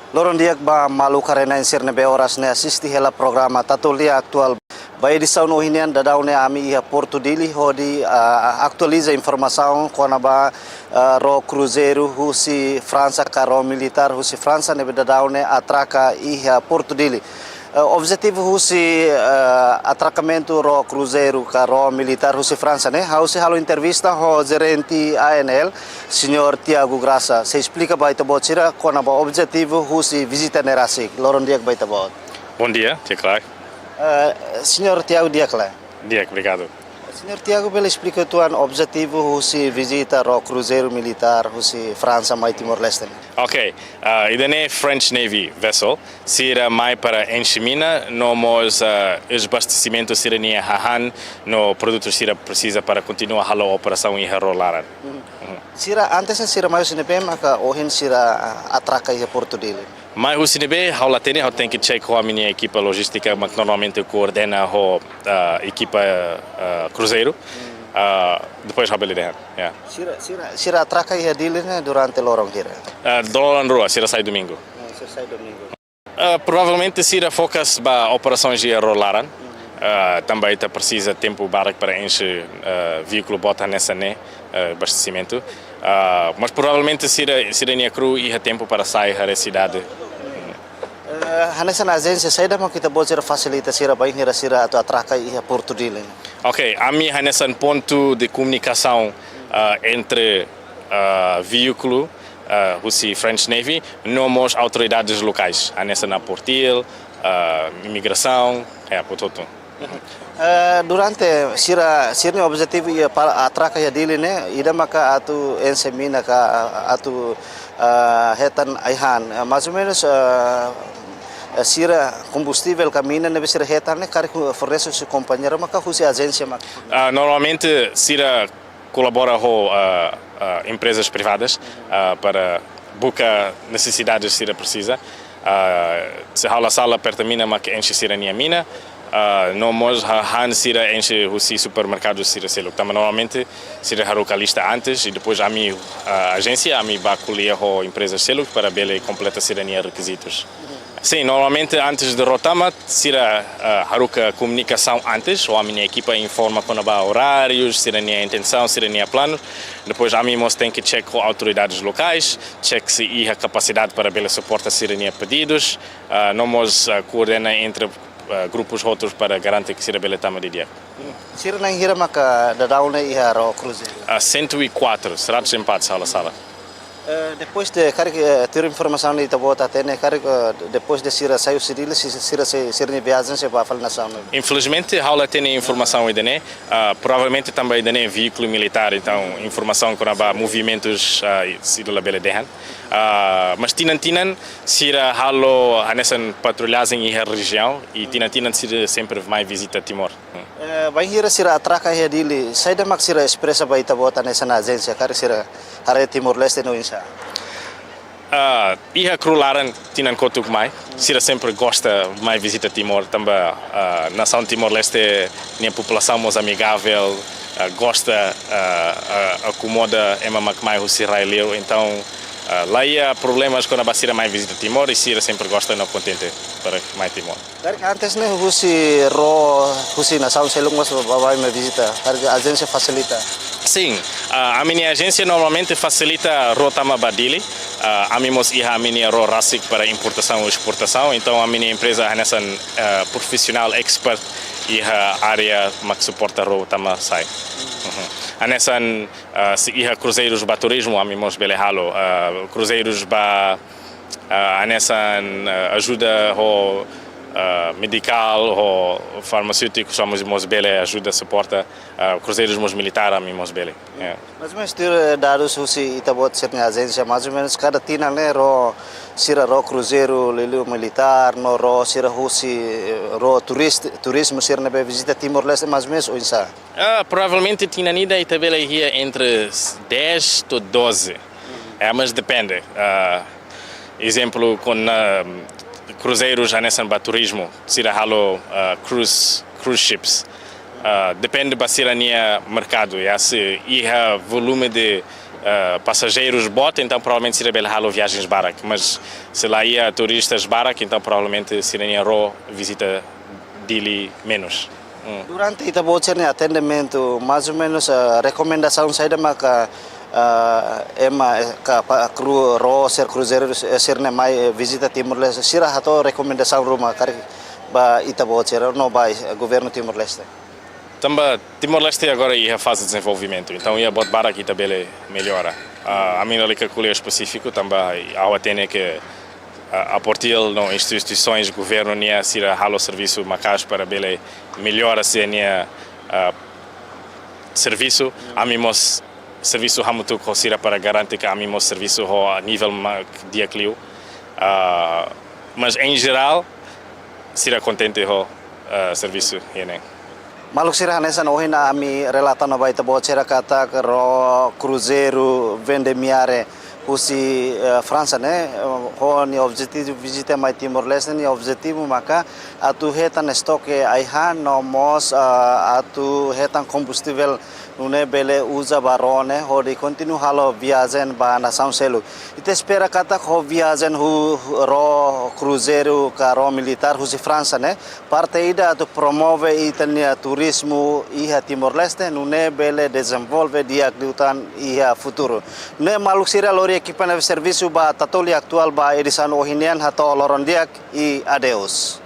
Loron diak ba malu karena insir nebe horas ne assisti hela programa TATOLI ATUAL. Ba edição no hinian da daune ami ia Porto Dili hodi atualiza informação kona ba ro cruzeiro husi França karo militar husi França nebe da daune atraka ia Porto Dili. Objetivo husi atracamento ro cruzeiro karo militar husi França né. Hausi halo entrevista ho gerente ANL senhor Tiago Graça. Se explica baita bot sira kona ba objetivo husi visita nerasi. Loron diak baita bot. Bom dia, Tiago. Senhor Tiago Diakla. Diak, obrigado. Senhor Tiago, bela explica tuan objetivo husi visita ro cruzeiro militar husi França mai Timor-Leste. Ok, idane French Navy vessel, sira mai para enchimina, nomos os abastecimentos sira nia hahan, no produto sira precisa para continuar a operação e rolaran. Sira antes sira mai sinepem maka ohin sira atraka ia Porto Dili. Mas o CNB, ao tem que checar a minha equipa logística, mas normalmente coordena a equipa cruzeiro, depois a beleza. Sira atraka ia Dili durante lorong kira. Dolan rua, sira sai domingo. Sira sai domingo. Provavelmente sira focus ba operações de rolaran. Também precisa tempo para encher veículo bota nessa abastecimento. Mas provavelmente sira nia cru e tempo para sair da cidade. Hanessa na agência saída mas kita boleh facilita sira baik nira sira atau atraka ia Porto Dili. Ok, a mim hanessa ponto de comunicação entre veículo husi French Navy, nomos autoridades locais, hanessa na portil, imigração, por tudo. Durante sira objetivo ia para atraka ia Dili ne, ida maka atu ensemina ka atu hetan aihan, mais ou menos sira combustível caminha nebe sira hetan ne kari fornece su companheiro maka husi agência maka. Normalmente sira colabora com empresas privadas para buscar necessidades sira precisa. Se hala sala pertamina maka enche sira nia mina. Nós han sira enche husi supermercados sira selo. Também normalmente sira localista antes e depois a minha agência a mim vai colher ho empresas selo para bele completa sira nia requisitos. Sim, normalmente antes de rotama sira haruka comunicação antes ou a minha equipa informa quando há horários, sira nia intenção, sira nia plano. Depois a mim tem que checar com autoridades locais, check se há capacidade para bele suporta sira nia pedidos. Nós coordena entre grupos outros para garantir que sira bele tama de dia. Sira nang hira maka dadaune ia ro cruzeiro. 104, 104 sala. Depois de ter informação de Itabota até depois de sira saiu Cirilo sira ni viagem se vai falar nação. Infelizmente hala tem informação ainda né, provavelmente também ainda né veículo militar então informação com aba movimentos sira la bele dehan. Mas tinan sira halo hanesan patrulhagem em região e tinan sira sempre mais visita Timor. Vai hira sira atraka ia Dili, sai da mak sira expressa ba Itabota nessa agência kari sira hare Timor-Leste no insa. Iha crularan tinan kotuk mai, sira sempre gosta mais visita Timor, também nação Timor-Leste, minha população mais amigável, gosta, acomoda emamak mai husi raileu, então lá ia problemas quando a sira mais visita Timor e sira sempre gosta não contente para mais Timor. Antes né husi nação selung mas babai me visita, a agência facilita. Sim, a minha agência normalmente facilita rotama badili, a minha ro rasik para importação e exportação, então a minha empresa é nessa profissional expert e a área que suporta rotama sai. A nessa se iha cruzeiros ba turismo a mimos bele halo, cruzeiros ba a nessa ajuda ho medical ou farmacêutico somos bele ajuda suporta cruzeiros mos militar a mimos bele. Mas ter dados husi Itabot serna agência mais ou menos cada tina né ro sira ro cruzeiro lelu militar no ro sira husi ro turismo sira na visita Timor-Leste mais ou menos ou insa. Provavelmente tina nida Itabela ia entre 10 a 12. Mas depende. Exemplo com cruzeiros já nessa turismo, sira halo cruise ships. Depende da sirania mercado, se há volume de passageiros bote, então provavelmente seria bela halo viagens barak, mas se lá ia turistas barak, então provavelmente seria ro visita Dili menos. Durante ita voucher ne atendimento, mais ou menos a recomendação saída maka ro ser cruzeiro ser ne mai visita Timor-Leste, sira hato recomendação ruma kari ba ita voucher no ba governo Timor-Leste. Também Timor-Leste agora ia fase de desenvolvimento, então ia botar barak e também melhora. A minha calculo específico também ao atender que a partir das instituições governo nia sira halo serviço macas para bele melhora se nia serviço amimos serviço hamutu sira para garantir que amimos serviço a nível dia clio, mas em geral sira contente ho serviço hieneng. Maluk sirah nessa nohina ami relata na baita bocera kata ro cruzeiro vende miare husi França né ho ni objetivo visita mai Timor-Leste ni objetivo maka atu hetan estoque aihan nomos atu hetan combustível nune bele usa barone ho di continue halo viajen ba nação selu ite espera kata ho viajen ro cruzeiro ro militar husi França né parte ida atu promove itania turismo iha Timor-Leste nune bele desenvolve dia klutan iha futuro ne maluk sira lori equipa de serviço ba TATOLI atual ba edição ohinian hato lorondiak e adeus.